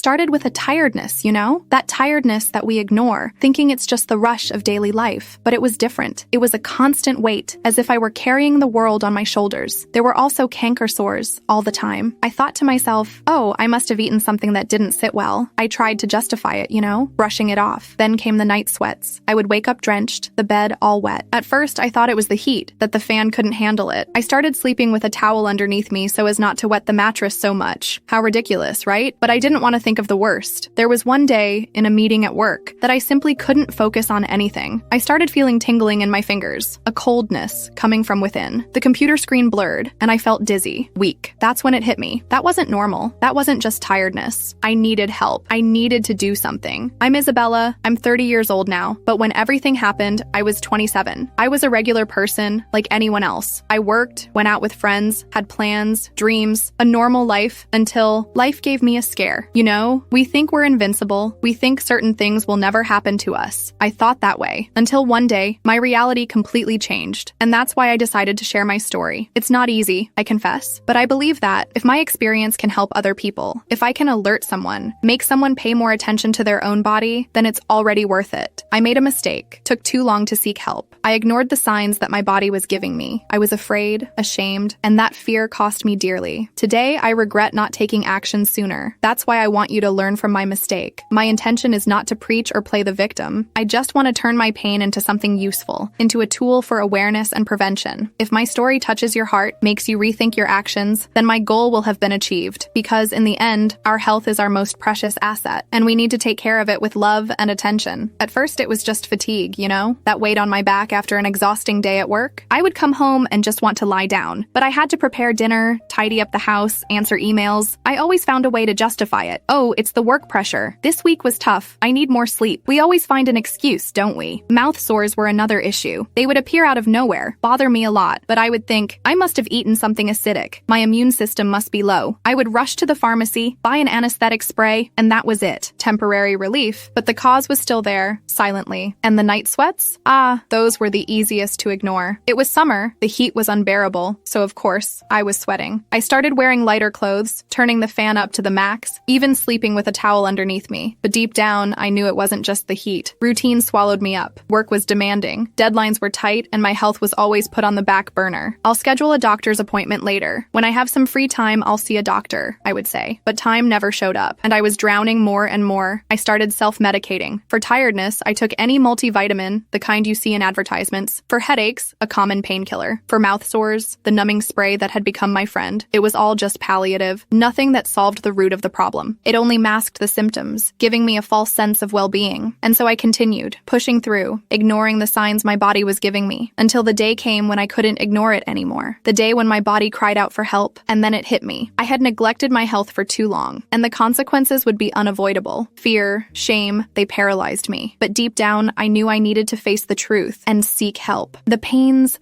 started with a tiredness, That tiredness that we ignore, thinking it's just the rush of daily life. But it was different. It was a constant weight, as if I were carrying the world on my shoulders. There were also canker sores all the time. I thought to myself, oh, I must have eaten something that didn't sit well. I tried to justify it, brushing it off. Then came the night sweats. I would wake up drenched, the bed all wet. At first, I thought it was the heat, that the fan couldn't handle it. I started sleeping with a towel underneath me so as not to wet the mattress so much. How ridiculous, right? But I didn't want to think of the worst. There was one day, in a meeting at work, that I simply couldn't focus on anything. I started feeling tingling in my fingers, a coldness coming from within. The computer screen blurred, and I felt dizzy, weak. That's when it hit me. That wasn't normal. That wasn't just tiredness. I needed help. I needed to do something. I'm Isabella. I'm 30 years old now, but when everything happened, I was 27. I was a regular person, like anyone else. I worked, went out with friends, had plans, dreams, a normal life, until life gave me a scare. We think we're invincible. We think certain things will never happen to us. I thought that way, until one day, my reality completely changed. And that's why I decided to share my story. It's not easy, I confess, but I believe that if my experience can help other people, if I can alert someone, make someone pay more attention to their own body, then it's already worth it. I made a mistake, took too long to seek help. I ignored the signs that my body was giving me. I was afraid, ashamed, and that fear cost me dearly. Today, I regret not taking action sooner. That's why I want you to learn from my mistake. My intention is not to preach or play the victim. I just want to turn my pain into something useful, into a tool for awareness and prevention. If my story touches your heart, makes you rethink your actions, then my goal will have been achieved. Because in the end, our health is our most precious asset, and we need to take care of it with love and attention. At first, it was just fatigue, that weight on my back after an exhausting day at work. I would come home and just want to lie down, but I had to prepare dinner, tidy up the house, answer emails. I always found a way to justify it. Oh, it's the work pressure. This week was tough. I need more sleep. We always find an excuse, don't we? Mouth sores were another issue. They would appear out of nowhere, bother me a lot, but I would think, I must have eaten something acidic. My immune system must be low. I would rush to the pharmacy, buy an anesthetic spray, and that was it. Temporary relief, but the cause was still there, silently. And the night sweats? Those were the easiest to ignore. It was summer, the heat was unbearable, so of course, I was sweating. I started wearing lighter clothes, turning the fan up to the max, even sleeping with a towel underneath me. But deep down, I knew it wasn't just the heat. Routine swallowed me up. Work was demanding. Deadlines were tight, and my health was always put on the back burner. I'll schedule a doctor's appointment later. When I have some free time, I'll see a doctor, I would say. But time never showed up, and I was drowning more and more. I started self-medicating. For tiredness, I took any multivitamin, the kind you see in advertisements. For headaches, a common painkiller. For mouth sores, the numbing spray that had become my friend. It was all just palliative, nothing that solved the root of the problem. It only masked the symptoms, giving me a false sense of well-being. And so I continued, pushing through, ignoring the signs my body was giving me, until the day came when I couldn't ignore it anymore. The day when my body cried out for help, and then it hit me. I had neglected my health for too long, and the consequences would be unavoidable. Fear, shame, they paralyzed me. But deep down, I knew I needed to face the truth and seek help. The pains,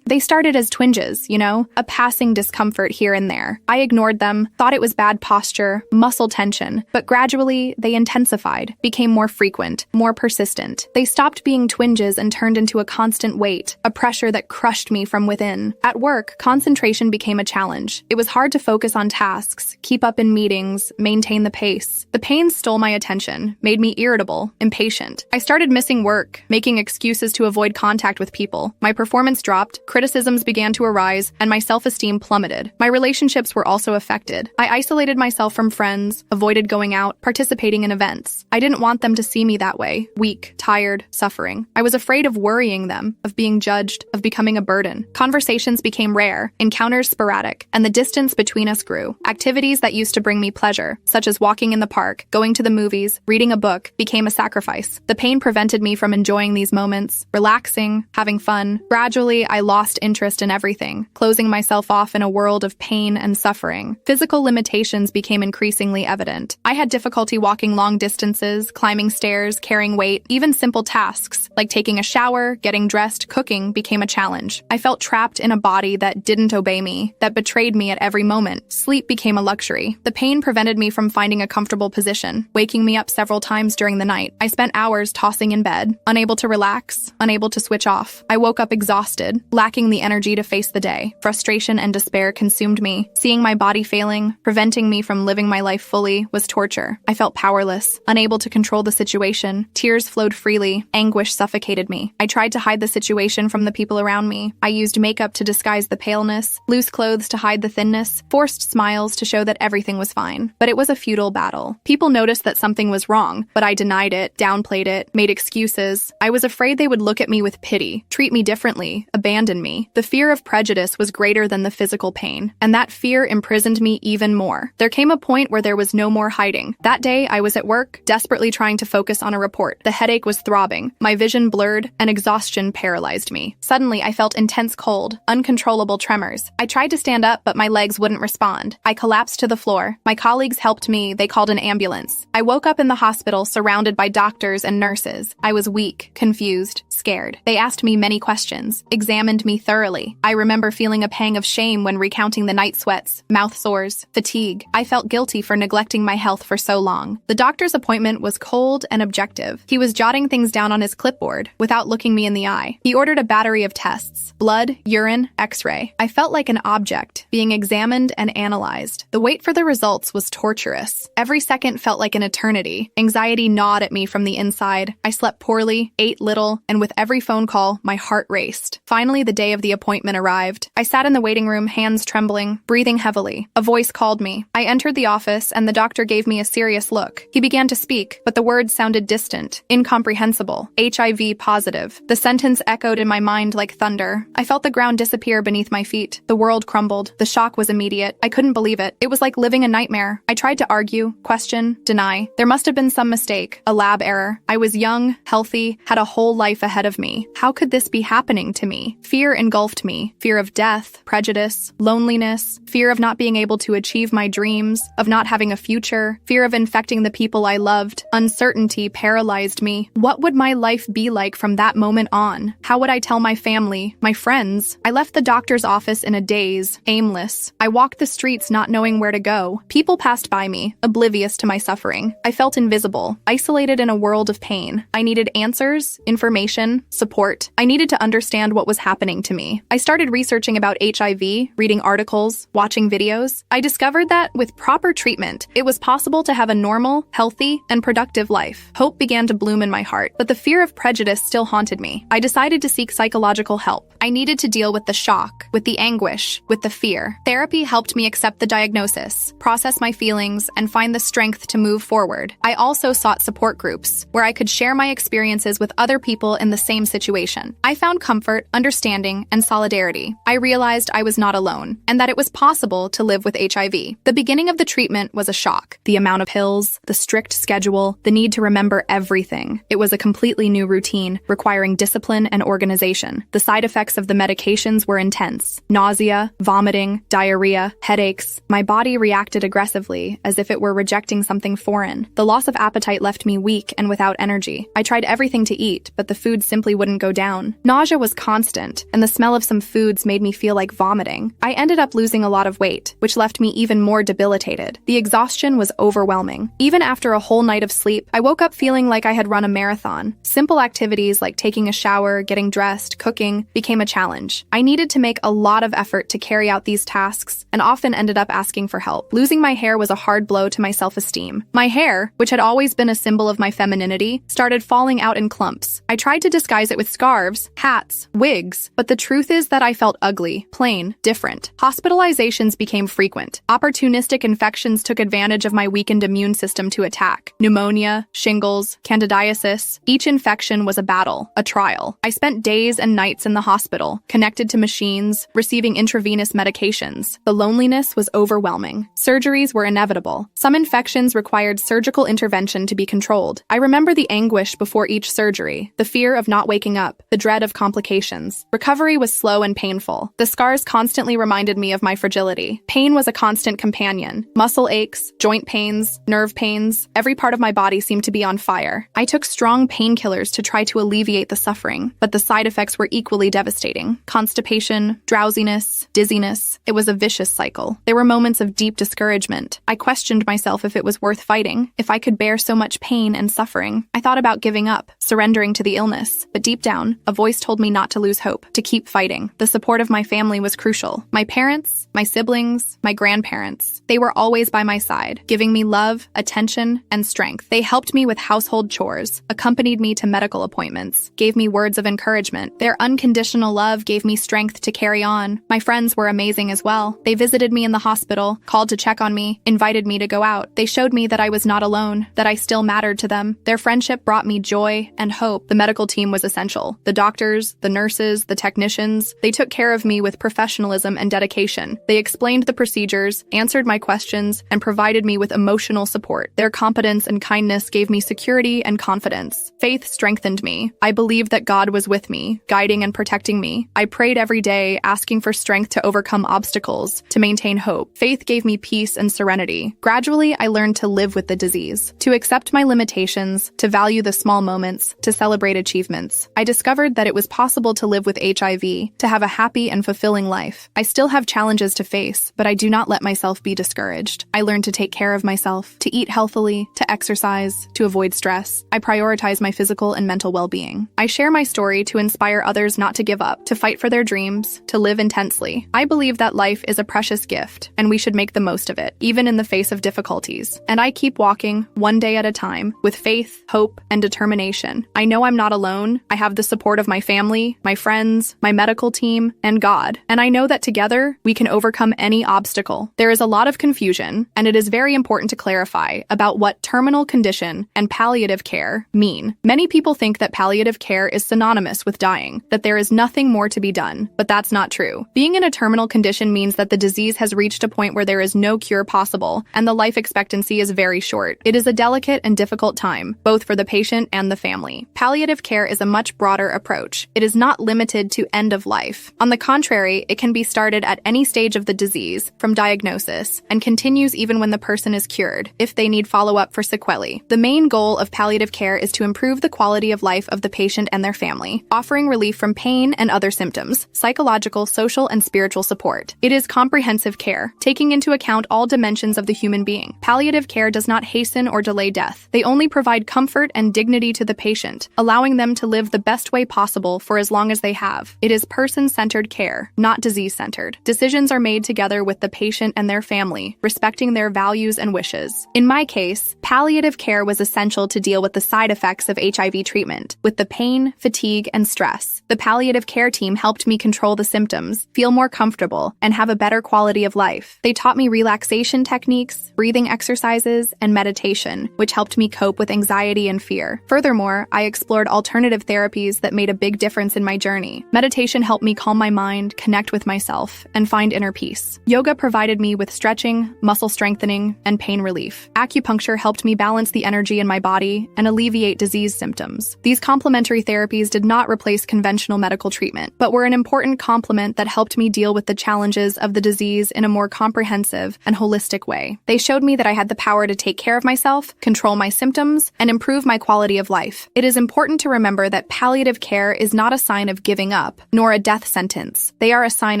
they started as twinges, a passing discomfort here and there. I ignored them, thought it was bad posture, muscle tension, but gradually they intensified, became more frequent, more persistent. They stopped being twinges and turned into a constant weight, a pressure that crushed me from within. At work, concentration became a challenge. It was hard to focus on tasks, keep up in meetings, maintain the pace. The pain stole my attention, made me irritable, impatient. I started missing work, making excuses to avoid contact with people. My performance dropped, criticisms began to arise, and my self-esteem plummeted. My relationships were also affected. I isolated myself from friends, avoided going out, participating in events. I didn't want them to see me that way, weak, tired, suffering. I was afraid of worrying them, of being judged, of becoming a burden. Conversations became rare, encounters sporadic, and the distance between us grew. Activities that used to bring me pleasure, such as walking in the park, going to the movies, reading a book, became a sacrifice. The pain prevented me from enjoying these moments, relaxing, having fun. Gradually, I lost interest in everything, closing myself off in a world of pain and suffering. Physical limitations became increasingly evident. I had difficulty walking long distances, climbing stairs, carrying weight. Even simple tasks, like taking a shower, getting dressed, cooking, became a challenge. I felt trapped in a body that didn't obey me, that betrayed me at every moment. Sleep became a luxury. The pain prevented me from finding a comfortable position, waking me up several times during the night. I spent hours tossing in bed, unable to relax, unable to switch off. I woke up exhausted, lacking the energy to face the day. Frustration and despair consumed me, seeing my body failing, preventing me from living living my life fully was torture. I felt powerless, unable to control the situation. Tears flowed freely. Anguish suffocated me. I tried to hide the situation from the people around me. I used makeup to disguise the paleness, loose clothes to hide the thinness, forced smiles to show that everything was fine. But it was a futile battle. People noticed that something was wrong, but I denied it, downplayed it, made excuses. I was afraid they would look at me with pity, treat me differently, abandon me. The fear of prejudice was greater than the physical pain, and that fear imprisoned me even more. There came a point where there was no more hiding. That day, I was at work, desperately trying to focus on a report. The headache was throbbing, my vision blurred, and exhaustion paralyzed me. Suddenly, I felt intense cold, uncontrollable tremors. I tried to stand up, but my legs wouldn't respond. I collapsed to the floor. My colleagues helped me. They called an ambulance. I woke up in the hospital, surrounded by doctors and nurses. I was weak, confused, scared. They asked me many questions, examined me thoroughly. I remember feeling a pang of shame when recounting the night sweats, mouth sores, fatigue. I felt guilty for neglecting my health for so long. The doctor's appointment was cold and objective. He was jotting things down on his clipboard without looking me in the eye. He ordered a battery of tests: blood, urine, x-ray. I felt like an object, being examined and analyzed. The wait for the results was torturous. Every second felt like an eternity. Anxiety gnawed at me from the inside. I slept poorly, ate little, and with every phone call, my heart raced. Finally, the day of the appointment arrived. I sat in the waiting room, hands trembling, breathing heavily. A voice called me. I entered the office, and the doctor gave me a serious look. He began to speak, but the words sounded distant, incomprehensible. HIV positive. The sentence echoed in my mind like thunder. I felt the ground disappear beneath my feet. The world crumbled. The shock was immediate. I couldn't believe it. It was like living a nightmare. I tried to argue, question, deny. There must have been some mistake, a lab error. I was young, healthy, had a whole life ahead of me. How could this be happening to me? Fear engulfed me. Fear of death, prejudice, loneliness, fear of not being able to achieve my dreams, of not having a future, fear of infecting the people I loved. Uncertainty paralyzed me. What would my life be like from that moment on? How would I tell my family, my friends? I left the doctor's office in a daze, aimless. I walked the streets not knowing where to go. People passed by me, oblivious to my suffering. I felt invisible, isolated in a world of pain. I needed answers, information, support. I needed to understand what was happening to me. I started researching about HIV, reading articles, watching videos. I discovered that with proper treatment, it was possible to have a normal, healthy, and productive life. Hope began to bloom in my heart, but the fear of prejudice still haunted me. I decided to seek psychological help. I needed to deal with the shock, with the anguish, with the fear. Therapy helped me accept the diagnosis, process my feelings, and find the strength to move forward. I also sought support groups, where I could share my experiences with other people in the same situation. I found comfort, understanding, and solidarity. I realized I was not alone, and that it was possible to live with HIV. The beginning of the treatment was a shock. The amount of pills, the strict schedule, the need to remember everything. It was a completely new routine, requiring discipline and organization. The side effects of the medications were intense. Nausea, vomiting, diarrhea, headaches. My body reacted aggressively, as if it were rejecting something foreign. The loss of appetite left me weak and without energy. I tried everything to eat, but the food simply wouldn't go down. Nausea was constant, and the smell of some foods made me feel like vomiting. I ended up losing a lot of weight, which left me even more debilitated. The exhaustion was overwhelming. Even after a whole night of sleep, I woke up feeling like I had run a marathon. Simple activities like taking a shower, getting dressed, cooking became a challenge. I needed to make a lot of effort to carry out these tasks, and often ended up asking for help. Losing my hair was a hard blow to my self-esteem. My hair, which had always been a symbol of my femininity, started falling out in clumps. I tried to disguise it with scarves, hats, wigs, but the truth is that I felt ugly, plain, different. Hospitalizations became frequent. Opportunistic infections took advantage of my weakened immune system to attack. Pneumonia, shingles, candidiasis. Each infection was a battle, a trial. I spent days and nights in the hospital, connected to machines, receiving intravenous medications. The loneliness was overwhelming. Surgeries were inevitable. Some infections required surgical intervention to be controlled. I remember the anguish before each surgery, the fear of not waking up, the dread of complications. Recovery was slow and painful. The scars constantly reminded me of my fragility. Pain was a constant companion. Muscle aches, joint pains, nerve pains. Every part of my body seemed to be on fire. I took strong painkillers to try to alleviate the suffering, but the side effects were equally devastating. Constipation, drowsiness, dizziness. It was a vicious cycle. There were moments of deep discouragement. I questioned myself if it was worth fighting, if I could bear so much pain and suffering. I thought about giving up, surrendering to the illness, but deep down, a voice told me not to lose hope, to keep fighting. The support of my family was crucial. My parents, my siblings, my grandparents. They were always by my side, giving me love, attention, and strength. They helped me with household chores, accompanied me to medical appointments, gave me words of encouragement. Their unconditional love gave me strength to carry on. My friends were amazing as well. They visited me in the hospital, called to check on me, invited me to go out. They showed me that I was not alone, that I still mattered to them. Their friendship brought me joy and hope. The medical team was essential. The doctors, the nurses, the technicians, they took care of me with professionalism and dedication. They explained the procedures, answered my questions, and provided me with emotional support. Their competence and kindness gave me security and confidence. Faith strengthened me. I believed that God was with me, guiding and protecting me. I prayed every day, asking for strength to overcome obstacles, to maintain hope. Faith gave me peace and serenity. Gradually, I learned to live with the disease, to accept my limitations, to value the small moments, to celebrate achievements. I discovered that it was possible to live with HIV, to have a happy and fulfilling life. I still have challenges to face, but I do not let myself be discouraged. I learned to take care of myself, to eat healthily, to exercise, to avoid stress. I prioritize my physical and mental well-being. I share my story to inspire others not to give up, to fight for their dreams, to live intensely. I believe that life is a precious gift, and we should make the most of it, even in the face of difficulties. And I keep walking, one day at a time, with faith, hope, and determination. I know I'm not alone. I have the support of my family, my friends, my medical team, and God. And I know that together, we can overcome any obstacle. There is a lot of confusion, and it is very important to clarify about what terminal condition and palliative care mean. Many people think that palliative care is synonymous with dying, that there is nothing more to be done, but that's not true. Being in a terminal condition means that the disease has reached a point where there is no cure possible, and the life expectancy is very short. It is a delicate and difficult time, both for the patient and the family. Palliative care is a much broader approach. It is not limited to end of life. On the contrary, it can be started at any stage of the disease, from diagnosis, and continues even when the person is cured, if they need follow-up for sequelae. The main goal of palliative care is to improve the quality of life of the patient and their family, offering relief from pain and other symptoms, psychological, social, and spiritual support. It is comprehensive care, taking into account all dimensions of the human being. Palliative care does not hasten or delay death. They only provide comfort and dignity to the patient, allowing them to live the best way possible for as long as they have. It is person-centered care, not disease-centered. Decisions are made together with the patient and their family, respecting their values and wishes. In my case, palliative care was essential to deal with the side effects of HIV treatment, with the pain, fatigue, and stress. The palliative care team helped me control the symptoms, feel more comfortable, and have a better quality of life. They taught me relaxation techniques, breathing exercises, and meditation, which helped me cope with anxiety and fear. Furthermore, I explored alternative therapies that made a big difference in my journey. Meditation helped me calm my mind, connect with myself, and find inner peace. Yoga provided me with stretching, muscle strengthening, and pain relief. Acupuncture helped me balance the energy in my body and alleviate disease symptoms. These complementary therapies did not replace conventional medical treatment, but were an important complement that helped me deal with the challenges of the disease in a more comprehensive and holistic way. They showed me that I had the power to take care of myself, control my symptoms, and improve my quality of life. It is important to remember that palliative care is not a sign of giving up, nor a death sentence. They are a sign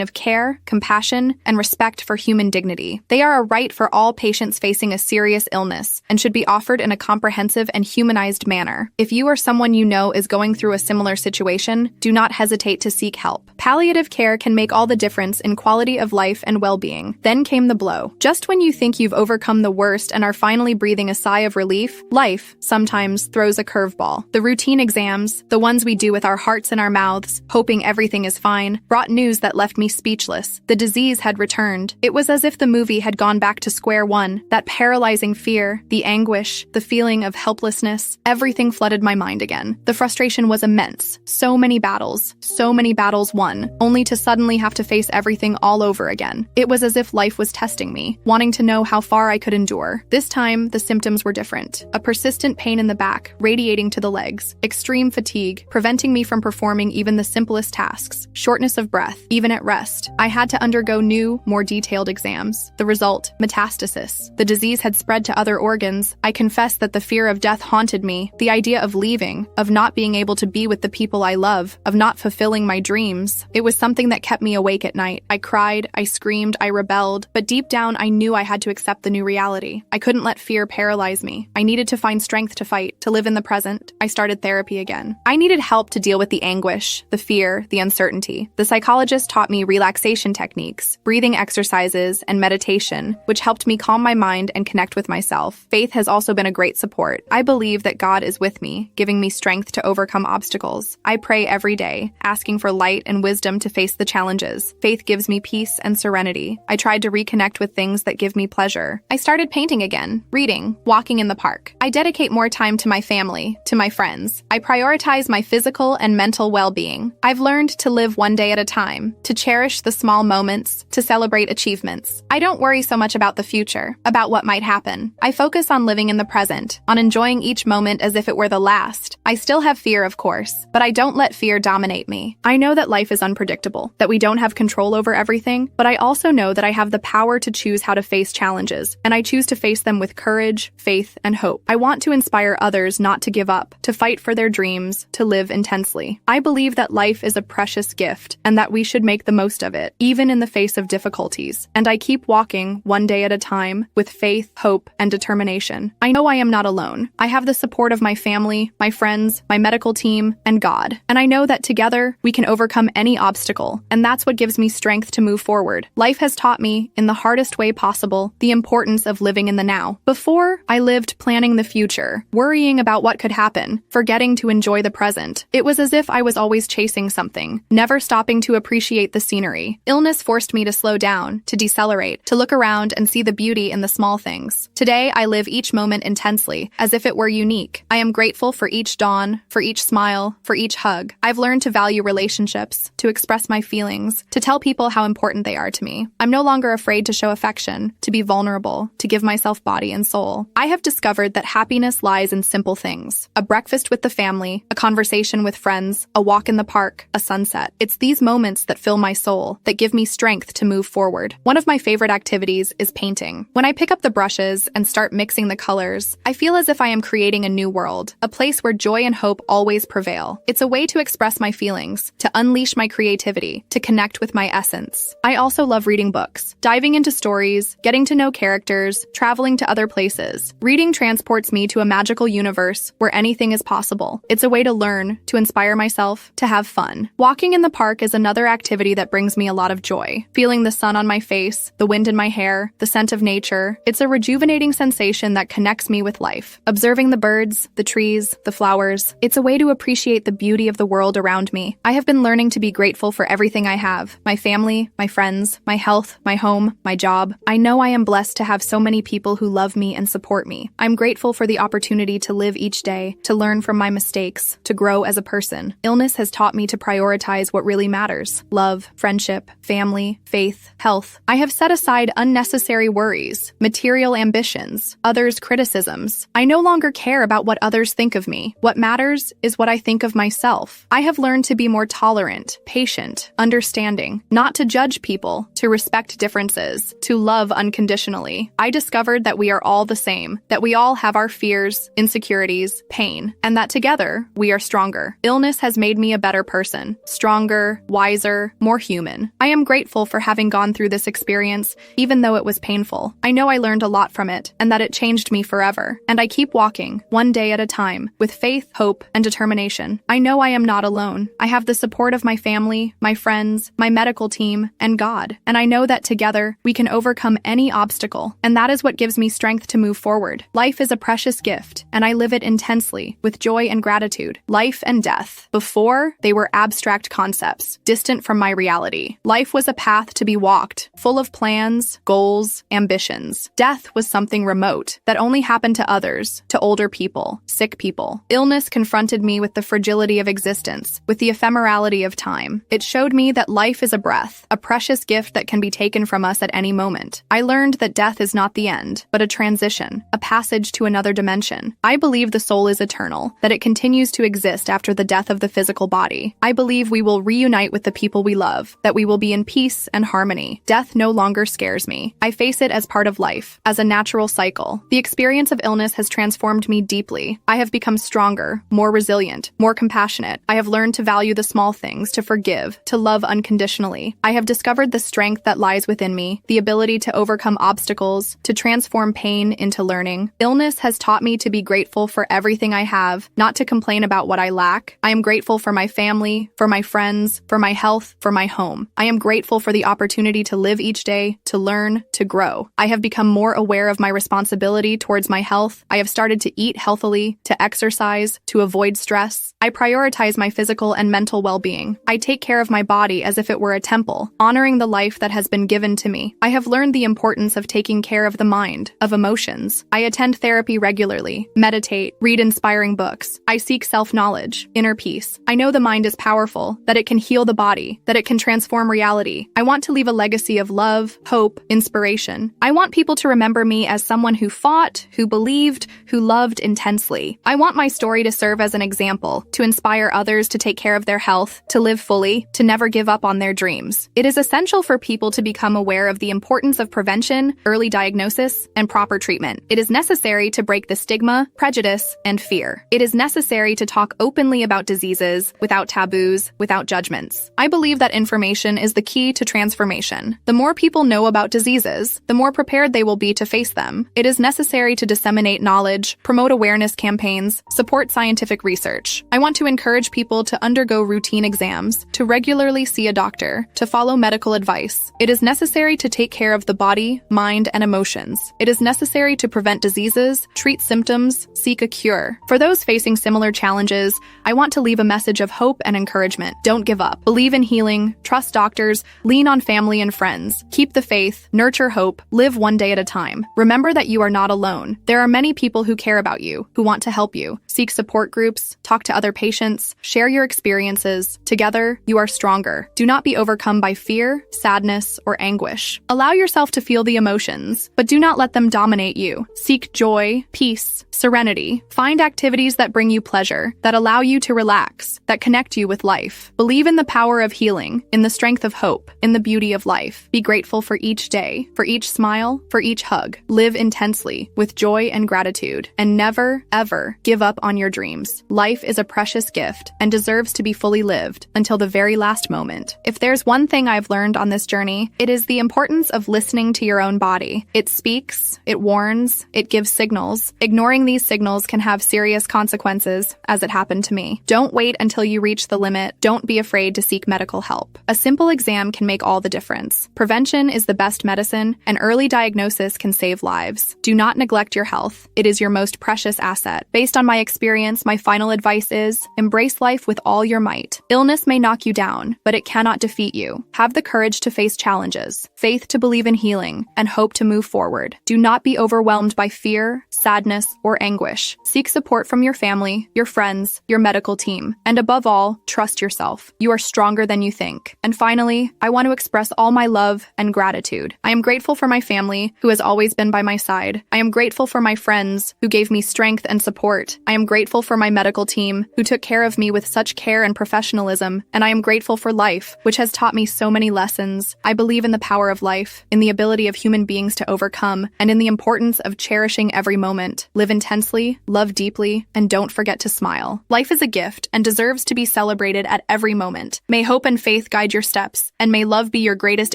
of care, compassion, and respect for human dignity. They are a right for all patients facing a serious illness and should be offered in a comprehensive and humanized manner. If you or someone you know is going through a similar situation, do not hesitate to seek help. Palliative care can make all the difference in quality of life and well-being. Then came the blow. Just when you think you've overcome the worst and are finally breathing a sigh of relief, life sometimes throws a curveball. The routine exams, the ones we do with our hearts in our mouths, hoping everything is fine, brought news that left me speechless. The disease had returned. It was as if the movie had gone back to square one. That paralyzing fear, the anguish, the feeling of helplessness, everything flooded my mind again. The frustration was immense. So many battles won, only to suddenly have to face everything all over again. It was as if life was testing me, wanting to know how far I could endure. This time, the symptoms were different. A persistent pain in the back, radiating to the legs, extreme fatigue, preventing me from performing even the simplest tasks, shortness of breath, even at rest. I had to undergo new, more detailed exams. The result, metastasis. The disease had spread to other organs. I confess that the fear of death haunted me. The idea of leaving, of not being able to be with the people I love, of not fulfilling my dreams. It was something that kept me awake at night. I cried, I screamed, I rebelled, but deep down I knew I had to accept the new reality. I couldn't let fear paralyze me. I needed to find strength to fight, to live in the present. I started therapy again. I needed help to deal with the anguish, the fear, the uncertainty. The psychologist taught me relaxation techniques, breathing exercises, and meditation, meditation, which helped me calm my mind and connect with myself. Faith has also been a great support. I believe that God is with me, giving me strength to overcome obstacles. I pray every day, asking for light and wisdom to face the challenges. Faith gives me peace and serenity. I tried to reconnect with things that give me pleasure. I started painting again, reading, walking in the park. I dedicate more time to my family, to my friends. I prioritize my physical and mental well-being. I've learned to live one day at a time, to cherish the small moments, to celebrate achievements. I don't worry so much about the future, about what might happen. I focus on living in the present, on enjoying each moment as if it were the last. I still have fear, of course, but I don't let fear dominate me. I know that life is unpredictable, that we don't have control over everything, but I also know that I have the power to choose how to face challenges, and I choose to face them with courage, faith, and hope. I want to inspire others not to give up, to fight for their dreams, to live intensely. I believe that life is a precious gift, and that we should make the most of it, even in the face of difficulties. And I keep walking, one day at a time, with faith, hope, and determination. I know I am not alone. I have the support of my family, my friends, my medical team, and God. And I know that together, we can overcome any obstacle, and that's what gives me strength to move forward. Life has taught me, in the hardest way possible, the importance of living in the now. Before, I lived planning the future, worrying about what could happen, forgetting to enjoy the present. It was as if I was always chasing something, never stopping to appreciate the scenery. Illness forced me to slow down, to decelerate, to look around and see the beauty in the small things. Today, I live each moment intensely, as if it were unique. I am grateful for each dawn, for each smile, for each hug. I've learned to value relationships, to express my feelings, to tell people how important they are to me. I'm no longer afraid to show affection, to be vulnerable, to give myself body and soul. I have discovered that happiness lies in simple things. A breakfast with the family, a conversation with friends, a walk in the park, a sunset. It's these moments that fill my soul, that give me strength to move forward. One of my favorite activities is painting. When I pick up the brushes and start mixing the colors, I feel as if I am creating a new world, a place where joy and hope always prevail. It's a way to express my feelings, to unleash my creativity, to connect with my essence. I also love reading books, diving into stories, getting to know characters, traveling to other places. Reading transports me to a magical universe where anything is possible. It's a way to learn, to inspire myself, to have fun. Walking in the park is another activity that brings me a lot of joy. Feeling the sun on my face, the wind in my hair, the scent of nature, it's a rejuvenating sensation that connects me with life. Observing the birds, the trees, the flowers, it's a way to appreciate the beauty of the world around me. I have been learning to be grateful for everything I have, my family, my friends, my health, my home, my job. I know I am blessed to have so many people who love me and support me. I'm grateful for the opportunity to live each day, to learn from my mistakes, to grow as a person. Illness has taught me to prioritize what really matters: love, friendship, family, faith, health. I have set aside unnecessary worries, material ambitions, others' criticisms. I no longer care about what others think of me. What matters is what I think of myself. I have learned to be more tolerant, patient, understanding, not to judge people, to respect differences, to love unconditionally. I discovered that we are all the same, that we all have our fears, insecurities, pain, and that together we are stronger. Illness has made me a better person, stronger, wiser, more human. I am grateful for having gone through this experience, even though it was painful. I know I learned a lot from it, and that it changed me forever. And I keep walking, one day at a time, with faith, hope, and determination. I know I am not alone. I have the support of my family, my friends, my medical team, and God. And I know that together, we can overcome any obstacle. And that is what gives me strength to move forward. Life is a precious gift, and I live it intensely, with joy and gratitude. Life and death. Before, they were abstract concepts, distant from my reality. Life was a path to be walked, full of plans, goals, ambitions. Death was something remote, that only happened to others, to older people, sick people. Illness confronted me with the fragility of existence, with the ephemerality of time. It showed me that life is a breath, a precious gift that can be taken from us at any moment. I learned that death is not the end, but a transition, a passage to another dimension. I believe the soul is eternal, that it continues to exist after the death of the physical body. I believe we will reunite with the people we love, that we will be in peace and harmony. Death no longer scares me. I face it as part of life, as a natural cycle. The experience of illness has transformed me deeply. I have become stronger, more resilient, more compassionate. I have learned to value the small things, to forgive, to love unconditionally. I have discovered the strength that lies within me, the ability to overcome obstacles, to transform pain into learning. Illness has taught me to be grateful for everything I have, not to complain about what I lack. I am grateful for my family, for my friends, for my health, for my home. I am grateful for the opportunity to live each day, to learn, to grow. I have become more aware of my responsibility towards my health. I have started to eat healthily, to exercise, to avoid stress. I prioritize my physical and mental well-being. I take care of my body as if it were a temple, honoring the life that has been given to me. I have learned the importance of taking care of the mind, of emotions. I attend therapy regularly, meditate, read inspiring books. I seek self-knowledge, inner peace. I know the mind is powerful, that it can heal the body, that it can transform reality. I want to leave a legacy of love, hope, inspiration. I want people to remember me as someone who fought, who believed, who loved intensely. I want my story to serve as an example, to inspire others to take care of their health, to live fully, to never give up on their dreams. It is essential for people to become aware of the importance of prevention, early diagnosis, and proper treatment. It is necessary to break the stigma, prejudice, and fear. It is necessary to talk openly about diseases, without taboos, without judgments. I believe that information is the key to transformation. The more people know about diseases, the more prepared they will be to face them. It is necessary to disseminate knowledge, promote awareness campaigns, support scientific research. I want to encourage people to undergo routine exams, to regularly see a doctor, to follow medical advice. It is necessary to take care of the body, mind, and emotions. It is necessary to prevent diseases, treat symptoms, seek a cure. For those facing similar challenges, I want to leave a message of hope and encouragement. Don't give up. Believe in healing, trust doctors, lean on family and friends. Keep the faith, nurture hope, live one day at a time. Remember that you are not alone. There are many people who care about you, who want to help you. Seek support groups, talk to other patients, share your experiences. Together, you are stronger. Do not be overcome by fear, sadness, or anguish. Allow yourself to feel the emotions, but do not let them dominate you. Seek joy, peace, serenity. Find activities that bring you pleasure, that allow you to relax, that connect you with life. Believe in the power of healing, in the strength of hope, in the beauty of life. Be grateful for each day, for each smile, for each hug. Live intensely, with joy and gratitude, and never, ever give up on your dreams. Life is a precious gift and deserves to be fully lived until the very last moment. If there's one thing I've learned on this journey, it is the importance of listening to your own body. It speaks, it warns, it gives signals. Ignoring these signals can have serious consequences, as it happened to me. Don't wait until you reach the limit. Don't be afraid to seek medical help. A simple exam can make all the difference. Prevention is the best medicine, and early diagnosis can save lives. Do not neglect your health. It is your most precious asset. Based on my experience, my final advice is, embrace life with all your might. Illness may knock you down, but it cannot defeat you. Have the courage to face challenges, faith to believe in healing, and hope to move forward. Do not be overwhelmed by fear, sadness, or anguish. Seek support from your family, your friends, your medical team, and above all, trust yourself. You are stronger than you think. And finally, I want to express all my love and gratitude. I am grateful for my family, who has always been by my side. I am grateful for my friends, who gave me strength and support. I am grateful for my medical team, who took care of me with such care and professionalism. And I am grateful for life, which has taught me so many lessons. I believe in the power of life, in the ability of human beings to overcome, and in the importance of cherishing every moment. Live intensely, love deeply, and don't forget to smile. Life is a gift and deserves to be celebrated at every moment. May hope and faith guide your steps, and may love be your greatest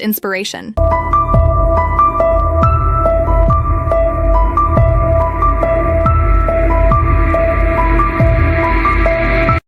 inspiration.